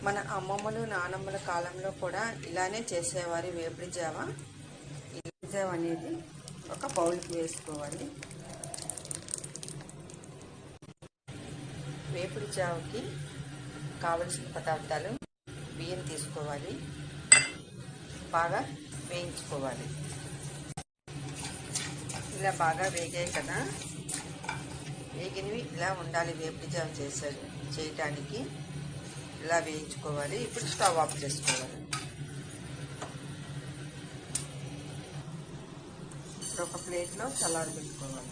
మన అమ్మమ్మలు నానమ్మల కాలంలో కూడా ఇలానే చేసేవారు వేపుడు జావ. ఈ వేపుడు జావ అనేది ఒక బౌల్కి వేసుకోవాలి. వేపుడు జావకి కావలసిన పదార్థాలు: బియ్యం తీసుకోవాలి, బాగా వేయించుకోవాలి. ఇలా బాగా వేగాయి కదా, వేగినవి ఇలా ఉండాలి. వేపుడు జావ చేయటానికి ఇలా వేయించుకోవాలి. ఇప్పుడు స్టవ్ ఆఫ్ చేసుకోవాలి. ఇప్పుడు ఒక ప్లేట్లో చల్లారబెట్టుకోవాలి.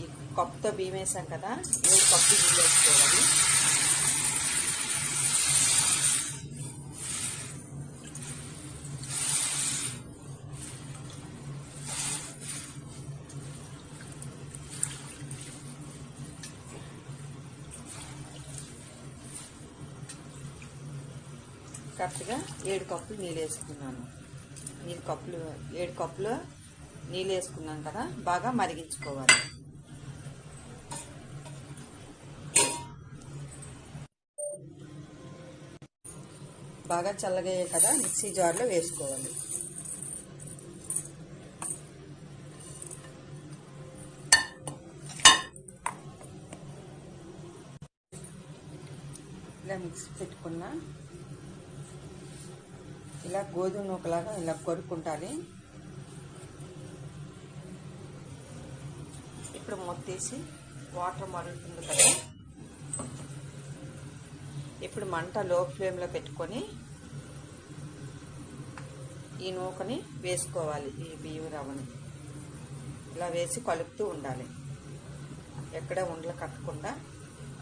ఈ కప్పుతో బియ్యం వేసాం కదా, 7 కప్పులు బియ్యం వేసుకోవాలి. కరెక్ట్గా 7 కప్పులు నీళ్ళు వేసుకున్నాను. 7 కప్పులు నీళ్ళు వేసుకున్నాం కదా, బాగా మరిగించుకోవాలి. బాగా చల్లగాయే కదా, మిక్సీ జార్లో వేసుకోవాలి. ఇలా మిక్సీ పెట్టుకున్నా ఇలా గోధుమ నూకలాగా ఇలా కొరుక్కుంటాలి. ఇప్పుడు మొత్తేసి వాటర్ మరుగుతుంది కదా, ఇప్పుడు మంట లో ఫ్లేమ్లో పెట్టుకొని ఈ నూకని వేసుకోవాలి. ఈ బియ్యం రవ్వని ఇలా వేసి కలుపుతూ ఉండాలి. ఎక్కడ ఉండలు కట్టకుండా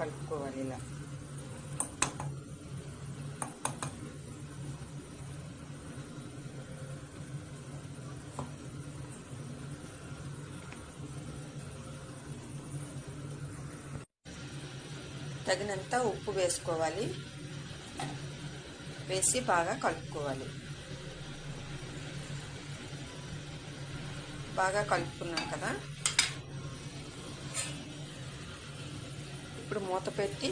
కలుపుకోవాలి. ఇలా తగినంత ఉప్పు వేసుకోవాలి. వేసి బాగా కలుపుకోవాలి. బాగా కలుపుకున్నాం కదా, ఇప్పుడు మూత పెట్టి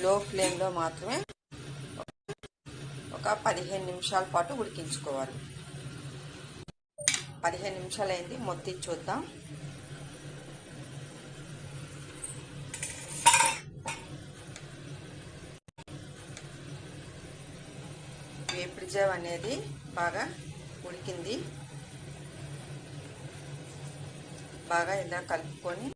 లో ఫ్లేమ్లో మాత్రమే ఒక 15 నిమిషాల పాటు ఉడికించుకోవాలి. 15 నిమిషాలు అయింది, మొత్తం చూద్దాం. వేపుడు జావ అనేది బాగా ఉడికింది. బాగా ఇలా కలుపుకొని